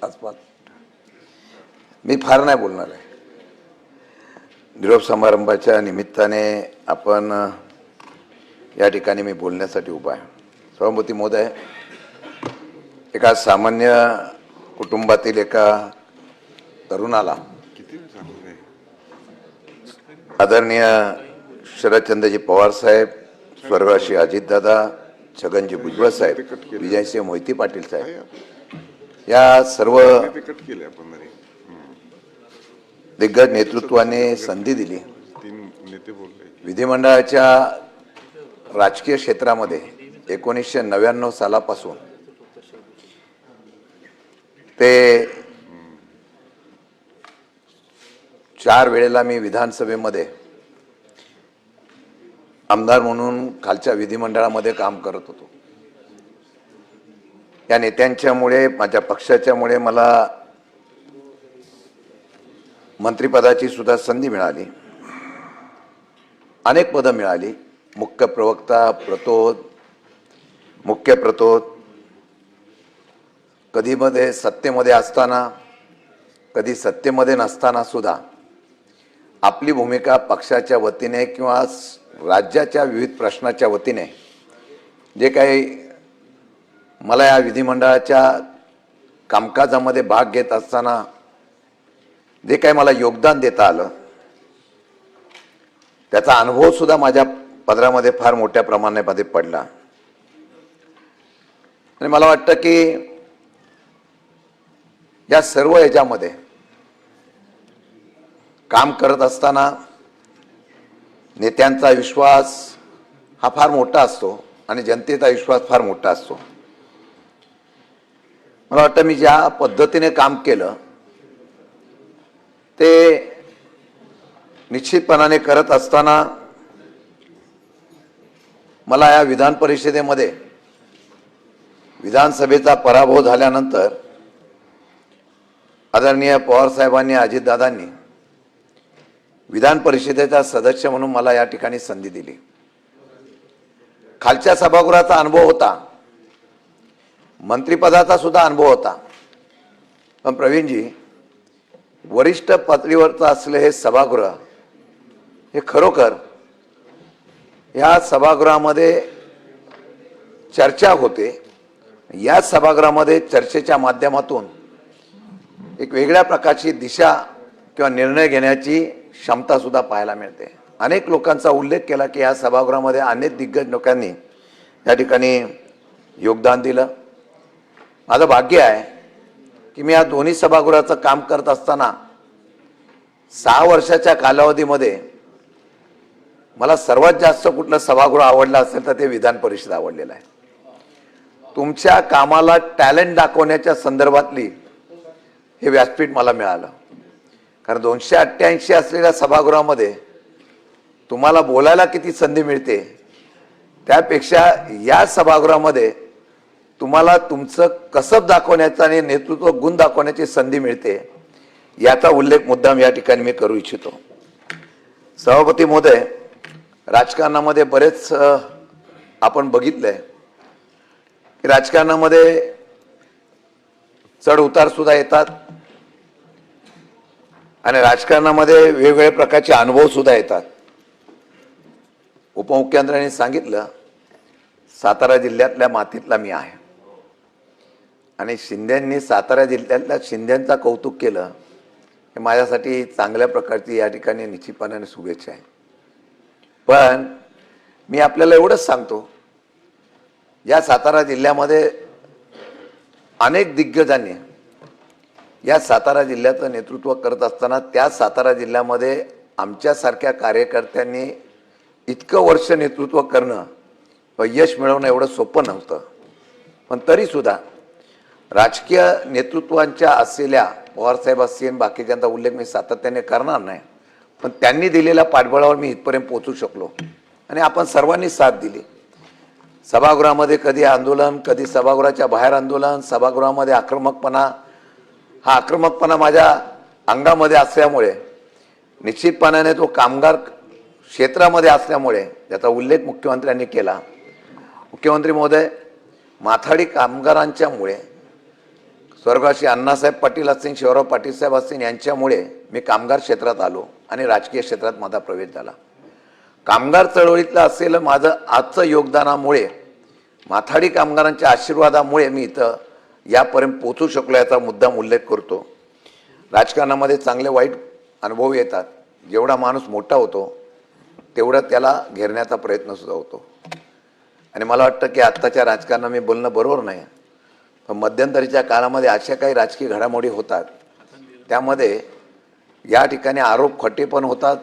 आसपास मी फार नाही बोलणार आहे. निरोप समारंभाच्या निमित्ताने आपण या ठिकाणी मी बोलण्यासाठी उभा आहे. सभापती महोदय, एका सामान्य कुटुंबातील एका तरुणाला आदरणीय शरदचंद्रजी पवार साहेब, स्वर्गवासी अजितदादा, छगनजी भुजबळ साहेब, विजयसिंह मोहिते पाटील साहेब या सर्व दिग्गज नेतृत्वाने संधी दिली. विधिमंडळाच्या राजकीय क्षेत्रामध्ये 1999 सालापासून ते 4 वेळेला मी विधानसभेमध्ये आमदार म्हणून खालच्या विधिमंडळामध्ये काम करत होतो. या नेत्यांच्यामुळे, माझ्या पक्षाच्यामुळे मला मंत्रिपदाची सुद्धा संधी मिळाली. अनेक पदं मिळाली. मुख्य प्रवक्ता, प्रतोद, मुख्य प्रतोद, कधी मध्ये सत्तेमध्ये असताना, कधी सत्तेमध्ये नसताना सुद्धा आपली भूमिका पक्षाच्या वतीने किंवा राज्याच्या विविध प्रश्नाच्या वतीने जे काही मला या विधिमंडळाच्या कामकाजामध्ये भाग घेत असताना जे काही मला योगदान देता आलं, त्याचा अनुभव सुद्धा माझ्या पदरामध्ये फार मोठ्या प्रमाणामध्ये पडला. आणि मला वाटतं की या सर्व याच्यामध्ये काम करत असताना नेत्यांचा विश्वास हा फार मोठा असतो आणि जनतेचा विश्वास फार मोठा असतो. मला वाटतं मी ज्या पद्धतीने काम केलं ते निश्चितपणाने करत असताना मला या विधान परिषदेमध्ये विधानसभेचा पराभव झाल्यानंतर आदरणीय पवार साहेबांनी, अजितदादांनी विधान परिषदेचा सदस्य म्हणून मला या ठिकाणी संधी दिली. खालच्या सभागृहाचा अनुभव होता, मंत्रिपदाचा सुद्धा अनुभव होता. पण प्रवीणजी, वरिष्ठ पातळीवरचं असले हे सभागृह हे खरोखर या सभागृहामध्ये चर्चा होते. या सभागृहामध्ये चर्चेच्या माध्यमातून एक वेगळ्या प्रकारची दिशा किंवा निर्णय घेण्याची क्षमता सुद्धा पाहायला मिळते. अनेक लोकांचा उल्लेख केला की या सभागृहामध्ये अनेक दिग्गज लोकांनी या ठिकाणी योगदान दिलं. माझं भाग्य आहे की मी या दोन्ही सभागृहाचं काम करत असताना 6 वर्षाच्या कालावधीमध्ये मला सर्वात जास्त कुठलं सभागृह आवडलं असेल तर ते विधान परिषद आवडलेलं आहे. तुमच्या कामाला टॅलेंट दाखवण्याच्या संदर्भातली हे व्यासपीठ मला मिळालं. कारण 288 असलेल्या सभागृहामध्ये तुम्हाला बोलायला किती संधी मिळते, त्यापेक्षा या सभागृहामध्ये तुम्हाला तुमचं कसब दाखवण्याचा आणि नेतृत्व गुण दाखवण्याची संधी मिळते, याचा उल्लेख मुद्दाम या ठिकाणी मी करू इच्छितो. सभापती महोदय, राजकारणामध्ये बरेच आपण बघितलंय की राजकारणामध्ये चढ उतार सुद्धा येतात आणि राजकारणामध्ये वेगवेगळ्या प्रकारचे अनुभव सुद्धा येतात. उपमुख्यमंत्र्यांनी सांगितलं, सातारा जिल्ह्यातल्या मातीतला मी आहे आणि शिंदेंनी सातारा जिल्ह्यातल्या शिंदेंचा कौतुक केलं, हे माझ्यासाठी चांगल्या प्रकारची या ठिकाणी निश्चितपणाने शुभेच्छा आहे. पण मी आपल्याला एवढंच सांगतो, या सातारा जिल्ह्यामध्ये अनेक दिग्गजांनी या सातारा जिल्ह्याचं नेतृत्व करत असताना त्या सातारा जिल्ह्यामध्ये आमच्यासारख्या कार्यकर्त्यांनी इतकं वर्ष नेतृत्व करणं व यश मिळवणं एवढं सोपं नव्हतं. पण तरीसुद्धा राजकीय नेतृत्वांच्या असलेल्या पवारसाहेब असतील, बाकीच्यांचा उल्लेख मी सातत्याने करणार नाही, पण त्यांनी दिलेल्या पाठबळावर मी इथपर्यंत पोहोचू शकलो आणि आपण सर्वांनी साथ दिली. सभागृहामध्ये कधी आंदोलन, कधी सभागृहाच्या बाहेर आंदोलन, सभागृहामध्ये आक्रमकपणा, हा आक्रमकपणा माझ्या अंगामध्ये असल्यामुळे, निश्चितपणाने तो कामगार क्षेत्रामध्ये असल्यामुळे त्याचा उल्लेख मुख्यमंत्र्यांनी केला. मुख्यमंत्री महोदय, माथाडी कामगारांच्यामुळे स्वर्गवासी अण्णासाहेब पाटील असतील, शिवराव पाटील साहेब असतील यांच्यामुळे मी कामगार क्षेत्रात आलो आणि राजकीय क्षेत्रात माझा प्रवेश झाला. कामगार चळवळीतलं असलेलं माझं आजचं योगदानामुळे, माथाडी कामगारांच्या आशीर्वादामुळे मी इथं यापर्यंत पोहोचू शकलो याचा मुद्दाम उल्लेख करतो. राजकारणामध्ये चांगले वाईट अनुभव येतात. जेवढा माणूस मोठा होतो तेवढा त्याला घेरण्याचा प्रयत्न सुद्धा होतो. आणि मला वाटतं की आत्ताच्या राजकारणात मी बोलणं बरोबर नाही, पण मध्यंतरीच्या काळामध्ये अशा काही राजकीय घडामोडी होतात, त्यामध्ये या ठिकाणी आरोप खोटे पण होतात,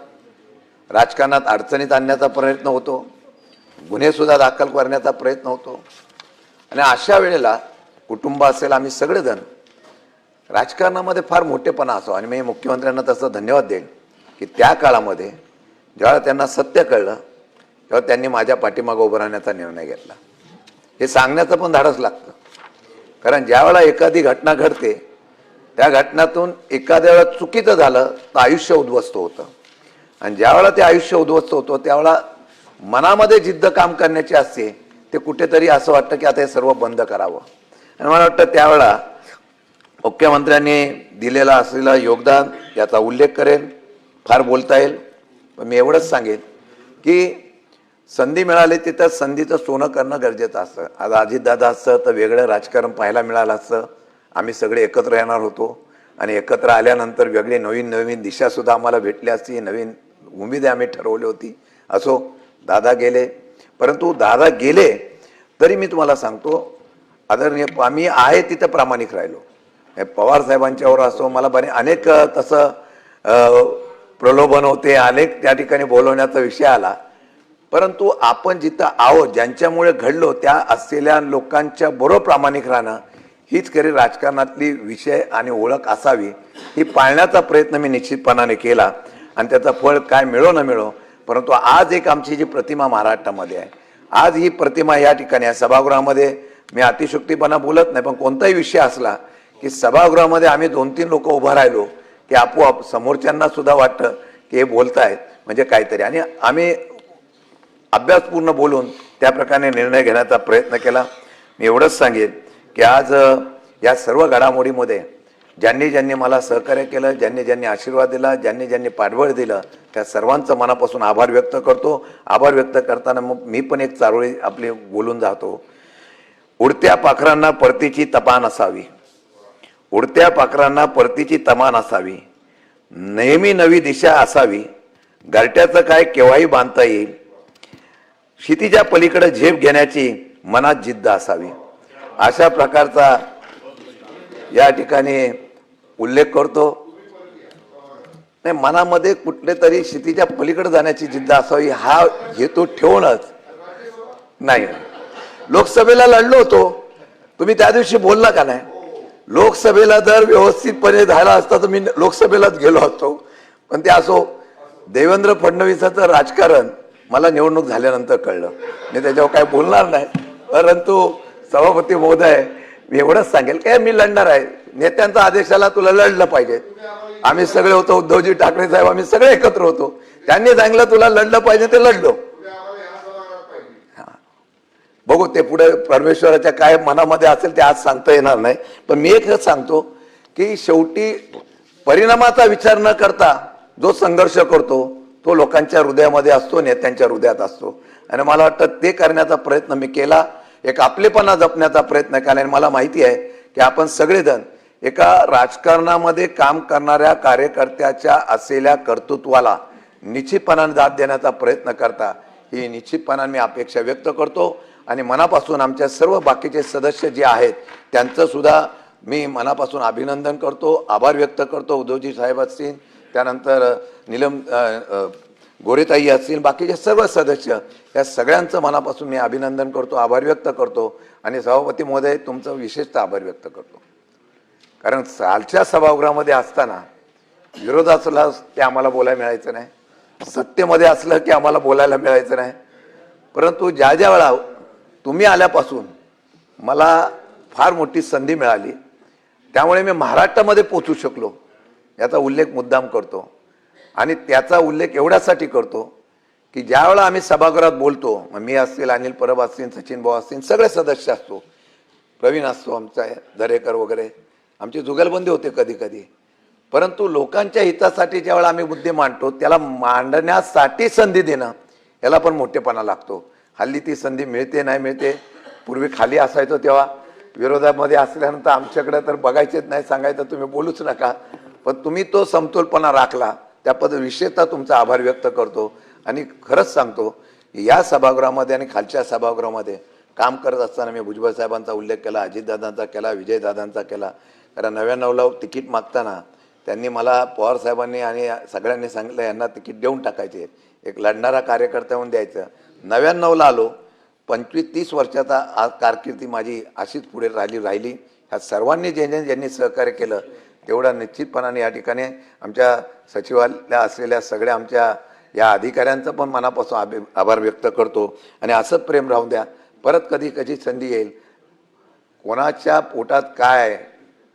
राजकारणात अडचणीत आणण्याचा प्रयत्न होतो, गुन्हेसुद्धा दाखल करण्याचा प्रयत्न होतो. आणि अशा वेळेला कुटुंब असेल, आम्ही सगळेजण राजकारणामध्ये फार मोठेपणा असो. आणि मी मुख्यमंत्र्यांना तसं धन्यवाद देईन की त्या काळामध्ये ज्यावेळेला त्यांना सत्य कळलं तेव्हा त्यांनी माझ्या पाठीमागं उभं राहण्याचा निर्णय घेतला. हे सांगण्याचं पण धाडस लागतं, कारण ज्यावेळेला एखादी घटना घडते त्या घटनातून एखाद्या वेळेला चुकीचं झालं तर आयुष्य उद्ध्वस्त होतं. आणि ज्यावेळेला ते आयुष्य उद्ध्वस्त होतं त्यावेळेला मनामध्ये जिद्द काम करण्याची असते, ते कुठेतरी असं वाटतं की आता हे सर्व बंद करावं. आणि मला वाटतं त्यावेळेला मुख्यमंत्र्यांनी दिलेला असलेलं योगदान याचा उल्लेख करेन. फार बोलता येईल, पण मी एवढंच सांगेन की संधी मिळाली तिथं संधीचं सोनं करणं गरजेचं असतं. आज अजितदादा असतं तर वेगळं राजकारण पाहायला मिळालं असतं, आम्ही सगळे एकत्र येणार होतो आणि एकत्र आल्यानंतर वेगळी नवीन दिशासुद्धा आम्हाला भेटली असती, नवीन उमेद आम्ही ठरवली होती. असो, दादा गेले, परंतु दादा गेले तरी मी तुम्हाला सांगतो आदरणीय आम्ही आहे तिथं प्रामाणिक राहिलो. पवार साहेबांच्यावर असो, मला अनेक तसं प्रलोभन होते, अनेक त्या ठिकाणी बोलवण्याचा विषय आला, परंतु आपण जिथं आहोत ज्यांच्यामुळे घडलो त्या असलेल्या लोकांच्या बरोबर प्रामाणिक राहणं हीच खरी राजकारणातली विषय आणि ओळख असावी, ही पाळण्याचा प्रयत्न मी निश्चितपणाने केला. आणि त्याचं फळ काय मिळो न मिळो, परंतु आज एक आमची जी प्रतिमा महाराष्ट्रामध्ये आहे, आज ही प्रतिमा या ठिकाणी आहे सभागृहामध्ये. मी अतिशयोक्तीपणा बोलत नाही, पण कोणताही विषय असला की सभागृहामध्ये आम्ही 2-3 लोक उभं राहिलो की आपोआप समोरच्यांना सुद्धा वाटतं की हे बोलतायत म्हणजे काहीतरी. आणि आम्ही अभ्यासपूर्ण बोलून त्या प्रकारे निर्णय घेण्याचा प्रयत्न केला. मी एवढंच सांगेन की आज या सर्व घडामोडीमध्ये ज्यांनी ज्यांनी मला सहकार्य केलं, ज्यांनी ज्यांनी आशीर्वाद दिला, ज्यांनी ज्यांनी पाठबळ दिलं, त्या सर्वांचं मनापासून आभार व्यक्त करतो. आभार व्यक्त करताना मग मी पण एक चारोळी आपली बोलून जातो. उडत्या पाखरांना परतीची तमान असावी, उडत्या पाखरांना परतीची तमान असावी, नेहमी नवी दिशा असावी, घरट्याचं काय केव्हाही बांधता येईल, क्षितिजा पलीकडे झेप घेण्याची मनात जिद्द असावी. अशा प्रकारचा या ठिकाणी उल्लेख करतो. नाही, मनामध्ये कुठले तरी क्षितिजा पलीकडे जाण्याची जिद्द असावी हा हेतू ठेवूनच नाही. लोकसभेला लढलो होतो, तुम्ही त्या दिवशी बोलला का नाही? लोकसभेला जर व्यवस्थितपणे झाला असता तर मी लोकसभेलाच गेलो असतो. पण ते असो, देवेंद्र फडणवीसाचं राजकारण मला निवडणूक झाल्यानंतर कळलं, मी त्याच्यावर काय बोलणार नाही. परंतु सभापती महोदय, मी एवढंच सांगेल काय, मी लढणार आहे. नेत्यांचा आदेश आला तुला लढलं पाहिजे. आम्ही सगळे होतो, उद्धवजी ठाकरे साहेब, आम्ही सगळे एकत्र होतो. त्यांनी सांगितलं तुला लढलं पाहिजे, ते लढलो. बघू ते पुढे परमेश्वराच्या काय मनामध्ये असेल ते आज सांगता येणार नाही. पण मी एकच सांगतो की शेवटी परिणामाचा विचार न करता जो संघर्ष करतो तो लोकांच्या हृदयामध्ये असतो, नेत्यांच्या हृदयात असतो. आणि मला वाटतं ते करण्याचा प्रयत्न मी केला, एक आपलेपणा जपण्याचा प्रयत्न केला. आणि मला माहिती आहे की आपण सगळेजण एका राजकारणामध्ये काम करणाऱ्या कार्यकर्त्याच्या असलेल्या कर्तृत्वाला निश्चितपणाने दाद देण्याचा प्रयत्न करता, ही निश्चितपणाने मी अपेक्षा व्यक्त करतो. आणि मनापासून आमच्या सर्व बाकीचे सदस्य जे आहेत त्यांचं सुद्धा मी मनापासून अभिनंदन करतो, आभार व्यक्त करतो. उद्धवजी साहेब असतील, त्यानंतर नीलम गोरेताई असतील, बाकीचे सर्व सदस्य, या सगळ्यांचं मनापासून मी अभिनंदन करतो, आभार व्यक्त करतो. आणि सभापती महोदय तुमचं विशेषतः आभार व्यक्त करतो, कारण सालच्या सभागृहामध्ये असताना विरोध असला ते आम्हाला बोलायला मिळायचं नाही, सत्तेमध्ये असलं की आम्हाला बोलायला मिळायचं नाही. परंतु ज्या ज्या वेळा तुम्ही आल्यापासून मला फार मोठी संधी मिळाली, त्यामुळे मी महाराष्ट्रामध्ये पोचू शकलो, याचा उल्लेख मुद्दाम करतो. आणि त्याचा उल्लेख एवढ्यासाठी करतो की ज्या वेळा आम्ही सभागृहात बोलतो, मी असतील, अनिल परब असतील, सचिन भाऊ असतील, सगळे सदस्य असतो, प्रवीण असतो, आमचा दरेकर वगैरे, आमची जुगलबंदी होते कधी कधी, परंतु लोकांच्या हितासाठी ज्यावेळेला आम्ही मुद्दे मांडतो त्याला मांडण्यासाठी संधी देणं याला पण मोठेपणा लागतो. हल्ली ती संधी मिळते नाही मिळते. पूर्वी खाली असायचो तेव्हा विरोधामध्ये असल्यानंतर आमच्याकडे तर बघायचेच नाही, सांगायचं तुम्ही बोलूच नका, पण तुम्ही तो समतोलपणा राखला त्या विशेषतः तुमचा आभार व्यक्त करतो. आणि खरंच सांगतो या सभागृहामध्ये आणि खालच्या सभागृहामध्ये काम करत असताना मी भुजबळ साहेबांचा उल्लेख केला, अजितदादांचा केला, विजयदादांचा केला. कारण 99ला तिकीट मागताना त्यांनी मला पवार साहेबांनी आणि सगळ्यांनी सांगितलं यांना तिकीट देऊन टाकायचे, एक लढणारा कार्यकर्ता म्हणून द्यायचं. 99ला आलो. 25-30 वर्षाचा आज कारकिर्दी माझी अशीच पुढे राहिली. ह्या सर्वांनी ज्यांनी सहकार्य केलं तेवढा निश्चितपणाने या ठिकाणी आमच्या सचिवालयात असलेल्या सगळ्या आमच्या या अधिकाऱ्यांचं पण मनापासून आभार व्यक्त करतो. आणि असंच प्रेम राहून द्या. परत कधी संधी येईल. कोणाच्या पोटात काय,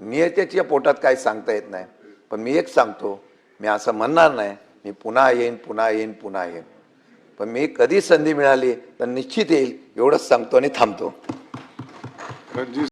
नियतेच्या पोटात काय सांगता येत नाही, पण मी एक सांगतो, मी असं म्हणणार नाही मी पुन्हा येईन. पण मी कधी संधी मिळाली तर निश्चित येईल एवढंच सांगतो आणि थांबतो.